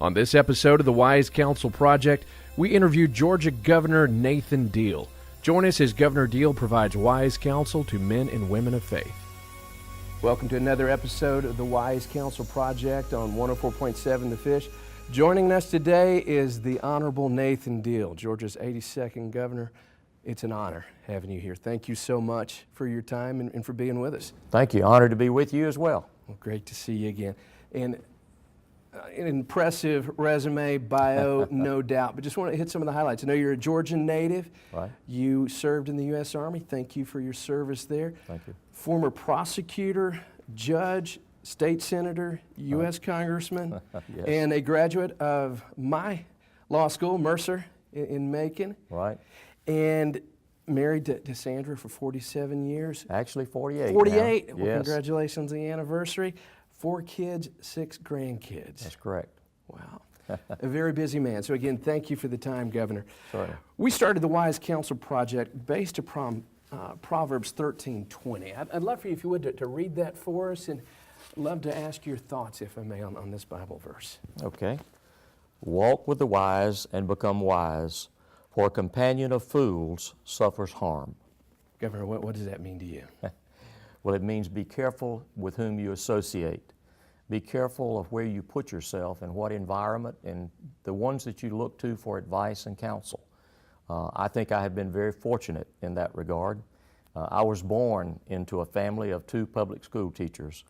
On this episode of the Wise Counsel Project, we interview Georgia Governor Nathan Deal. Join us as Governor Deal provides wise counsel to men and women of faith. Welcome to another episode of the Wise Counsel Project on 104.7 The Fish. Joining us today is the Honorable Nathan Deal, Georgia's 82nd Governor. It's an honor having you here. Thank you so much for your time and for being with us. Thank you. Honored to be with you as well. Well, great to see you again. And an impressive resume, bio, no doubt, but just want to hit some of the highlights. I know you're a Georgian native. Right. You served in the U.S. Army. Thank you for your service there. Thank you. Former prosecutor, judge, state senator, U.S. congressman, Yes. and a graduate of my law school, Mercer, in Macon. Right. And married to Sandra for 47 years. Actually 48 48. now. Well, Yes. congratulations on the anniversary. 4 kids, 6 grandkids. That's correct. Wow. A very busy man. So again, thank you for the time, Governor. Certainly. We started the Wise Counsel Project based upon Proverbs 13:20. I'd love for you, if you would, to read that for us, and love to ask your thoughts, if I may, on this Bible verse. Okay. Walk with the wise and become wise, for a companion of fools suffers harm. Governor, what does that mean to you? Well, it means be careful with whom you associate. Be careful of where you put yourself and what environment and the ones that you look to for advice and counsel. I think I have been very fortunate in that regard. I was born into a family of 2 public school teachers.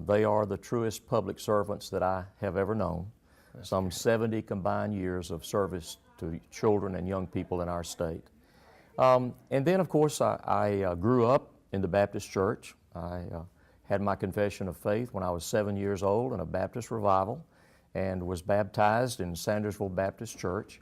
They are the truest public servants that I have ever known. That's Some great. 70 combined years of service to children and young people in our state. And then, of course, I grew up in the Baptist church. I had my confession of faith when I was 7 years old in a Baptist revival and was baptized in Sandersville Baptist Church.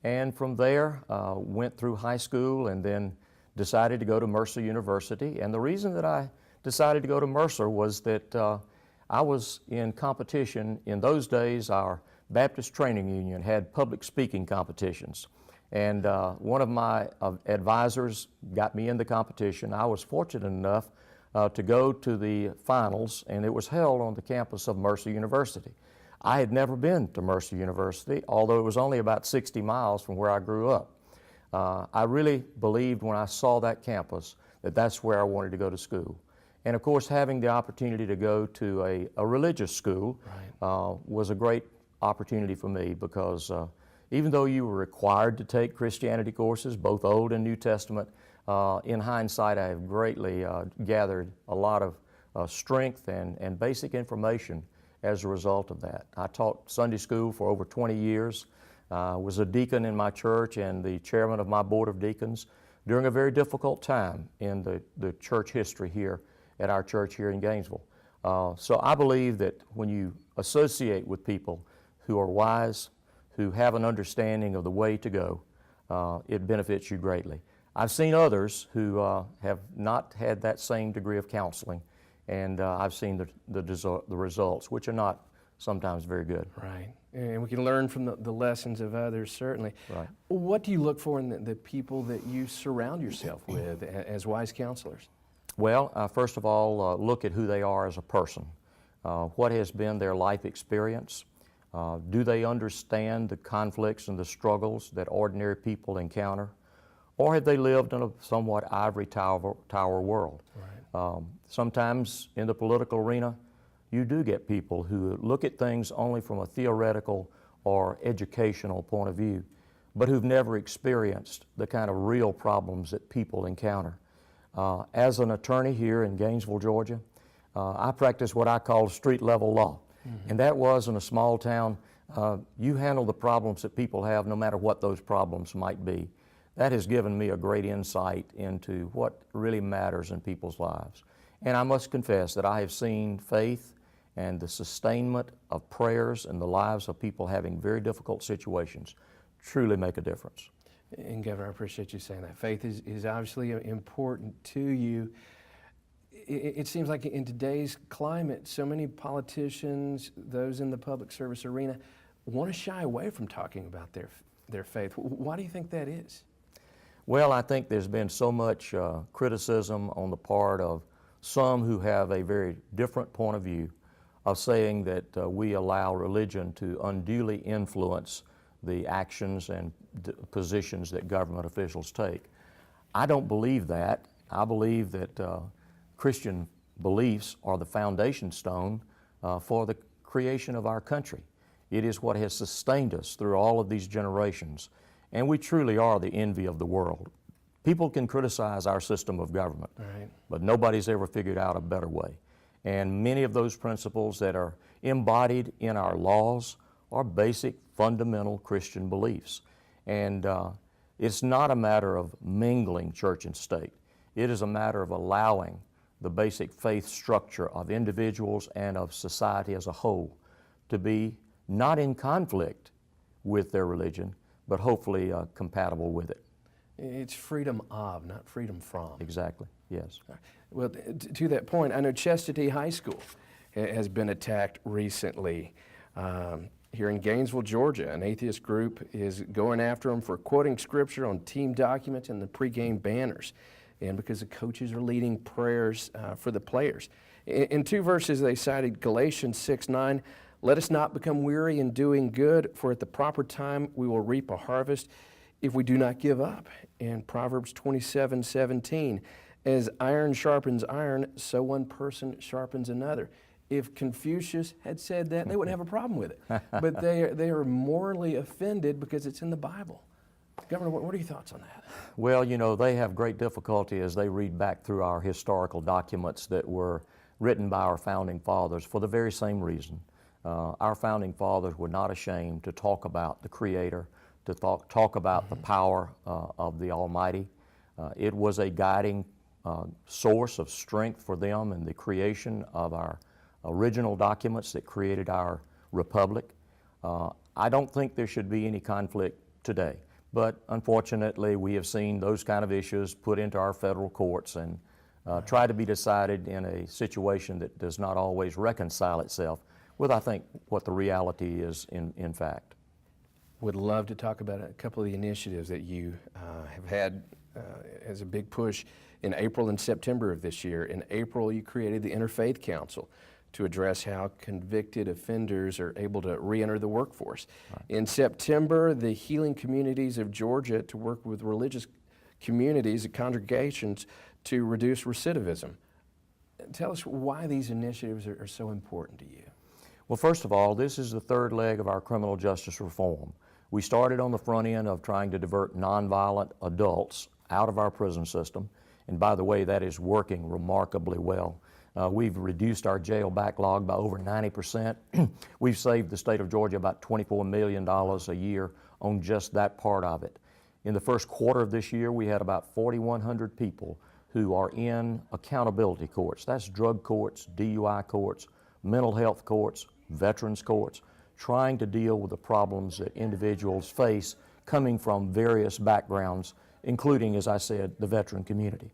And from there, went through high school and then decided to go to Mercer University. And the reason that I decided to go to Mercer was that I was in competition. In those days, our Baptist Training Union had public speaking competitions. And one of my advisors got me in the competition. I was fortunate enough to go to the finals, and it was held on the campus of Mercer University. I had never been to Mercer University, although it was only about 60 miles from where I grew up. I really believed when I saw that campus that that's where I wanted to go to school. And of course, having the opportunity to go to a religious school was a great opportunity for me, because even though you were required to take Christianity courses, both Old and New Testament, in hindsight I have greatly gathered a lot of strength and basic information as a result of that. I taught Sunday school for over 20 years, was a deacon in my church and the chairman of my board of deacons during a very difficult time in the church history here at our church here in Gainesville. So I believe that when you associate with people who are wise, who have an understanding of the way to go, it benefits you greatly. I've seen others who have not had that same degree of counseling, and I've seen the results, which are not sometimes very good. Right. And we can learn from the lessons of others, certainly. Right. What do you look for in the people that you surround yourself with as wise counselors? Well, first of all, look at who they are as a person. What has been their life experience? Do they understand the conflicts and the struggles that ordinary people encounter? Or have they lived in a somewhat ivory tower world? Right. Sometimes in the political arena, you do get people who look at things only from a theoretical or educational point of view, but who've never experienced the kind of real problems that people encounter. As an attorney here in Gainesville, Georgia, I practice what I call street-level law. Mm-hmm. And that was, in a small town, you handle the problems that people have no matter what those problems might be. That has given me a great insight into what really matters in people's lives. And I must confess that I have seen faith and the sustainment of prayers in the lives of people having very difficult situations truly make a difference. And Governor, I appreciate you saying that. Faith is obviously important to you. It seems like in today's climate, so many politicians, those in the public service arena, want to shy away from talking about their faith. Why do you think that is? Well, I think there's been so much criticism on the part of some who have a very different point of view of saying that we allow religion to unduly influence the actions and positions that government officials take. I don't believe that. I believe that Christian beliefs are the foundation stone for the creation of our country. It is what has sustained us through all of these generations, and we truly are the envy of the world. People can criticize our system of government, Right. but nobody's ever figured out a better way. And many of those principles that are embodied in our laws are basic, fundamental Christian beliefs. And it's not a matter of mingling church and state. It is a matter of allowing the basic faith structure of individuals and of society as a whole to be not in conflict with their religion, but hopefully compatible with it. It's freedom of, not freedom from. Exactly, yes. Well, to that point, I know Chestatee High School has been attacked recently. Here in Gainesville, Georgia, an atheist group is going after them for quoting scripture on team documents and the pregame banners, and because the coaches are leading prayers for the players. In two verses, they cited Galatians 6:9, "Let us not become weary in doing good, for at the proper time we will reap a harvest if we do not give up." And Proverbs 27:17, "As iron sharpens iron, so one person sharpens another." If Confucius had said that, they wouldn't have a problem with it. But they are morally offended because it's in the Bible. Governor, what are your thoughts on that? Well, you know, they have great difficulty as they read back through our historical documents that were written by our founding fathers for the very same reason. Our founding fathers were not ashamed to talk about the Creator, to talk about the power of the Almighty. It was a guiding source of strength for them in the creation of our original documents that created our republic. I don't think there should be any conflict today, but unfortunately we have seen those kind of issues put into our federal courts and try to be decided in a situation that does not always reconcile itself with, I think, what the reality is in fact. Would love to talk about a couple of the initiatives that you have had as a big push in April and September of this year. In April, you created the Interfaith Council to address how convicted offenders are able to re-enter the workforce. Right. In September, the Healing Communities of Georgia to work with religious communities and congregations to reduce recidivism. Tell us why these initiatives are so important to you. Well, first of all, this is the third leg of our criminal justice reform. We started on the front end of trying to divert nonviolent adults out of our prison system, and by the way, that is working remarkably well. We've reduced our jail backlog by over 90%. We've saved the state of Georgia about $24 million a year on just that part of it. In the first quarter of this year, we had about 4,100 people who are in accountability courts. That's drug courts, DUI courts, mental health courts, veterans courts, trying to deal with the problems that individuals face coming from various backgrounds, including, as I said, the veteran community.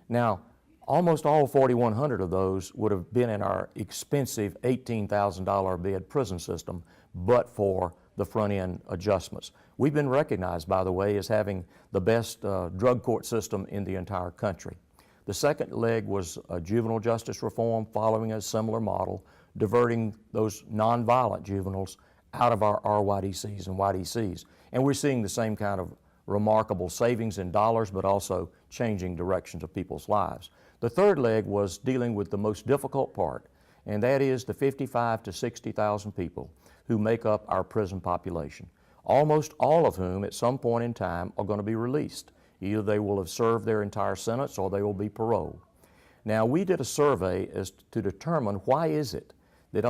Now, almost all 4,100 of those would have been in our expensive $18,000 bed prison system, but for the front-end adjustments. We've been recognized, by the way, as having the best drug court system in the entire country. The second leg was juvenile justice reform, following a similar model, diverting those nonviolent juveniles out of our RYDCs and YDCs. And we're seeing the same kind of remarkable savings in dollars, but also changing directions of people's lives. The third leg was dealing with the most difficult part, and that is the 55 to 60,000 people who make up our prison population, almost all of whom at some point in time are going to be released. Either they will have served their entire sentence or they will be paroled. Now, we did a survey as to determine why is it that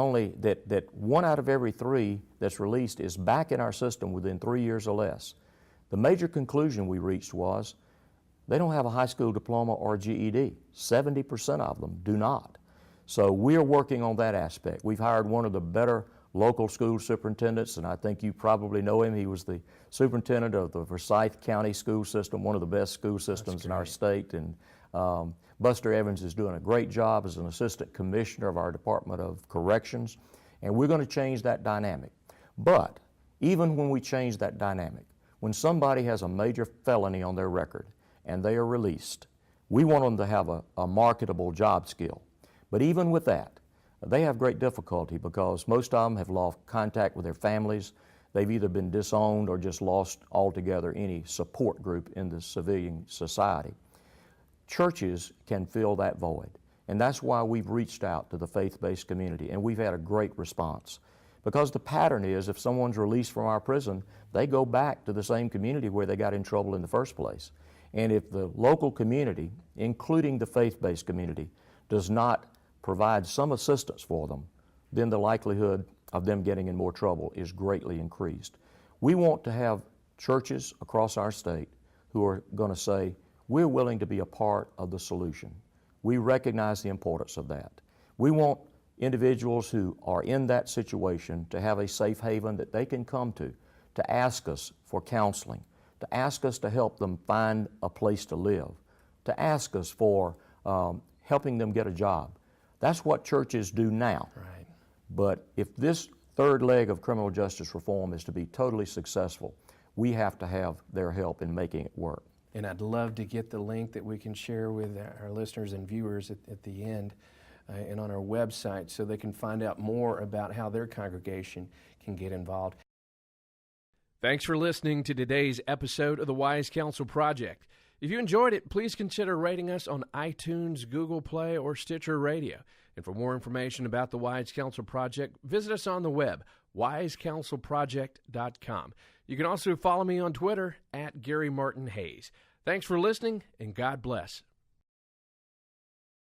that 1 out of every 3 that's released is back in our system within 3 years or less. The major conclusion we reached was they don't have a high school diploma or GED. 70% of them do not. So we're working on that aspect. We've hired one of the better local school superintendents, and I think you probably know him. He was the superintendent of the Forsyth County school system, one of the best school systems in our state. And Buster Evans is doing a great job as an assistant commissioner of our Department of Corrections, and we're going to change that dynamic. But even when we change that dynamic, when somebody has a major felony on their record and they are released, we want them to have a marketable job skill. But even with that, they have great difficulty because most of them have lost contact with their families. They've either been disowned or just lost altogether any support group in the civilian society. Churches can fill that void, and that's why we've reached out to the faith-based community, and we've had a great response. Because the pattern is, if someone's released from our prison, they go back to the same community where they got in trouble in the first place. And if the local community, including the faith-based community, does not provide some assistance for them, then the likelihood of them getting in more trouble is greatly increased. We want to have churches across our state who are going to say, we're willing to be a part of the solution. We recognize the importance of that. We want individuals who are in that situation to have a safe haven that they can come to ask us for counseling, to ask us to help them find a place to live, to ask us for helping them get a job. That's what churches do now. Right. But if this third leg of criminal justice reform is to be totally successful, we have to have their help in making it work. And I'd love to get the link that we can share with our listeners and viewers at the end and on our website so they can find out more about how their congregation can get involved. Thanks for listening to today's episode of the Wise Counsel Project. If you enjoyed it, please consider rating us on iTunes, Google Play, or Stitcher Radio. And for more information about the Wise Counsel Project, visit us on the web, wisecounselproject.com. You can also follow me on Twitter @Gary Martin Hayes. Thanks for listening, and God bless.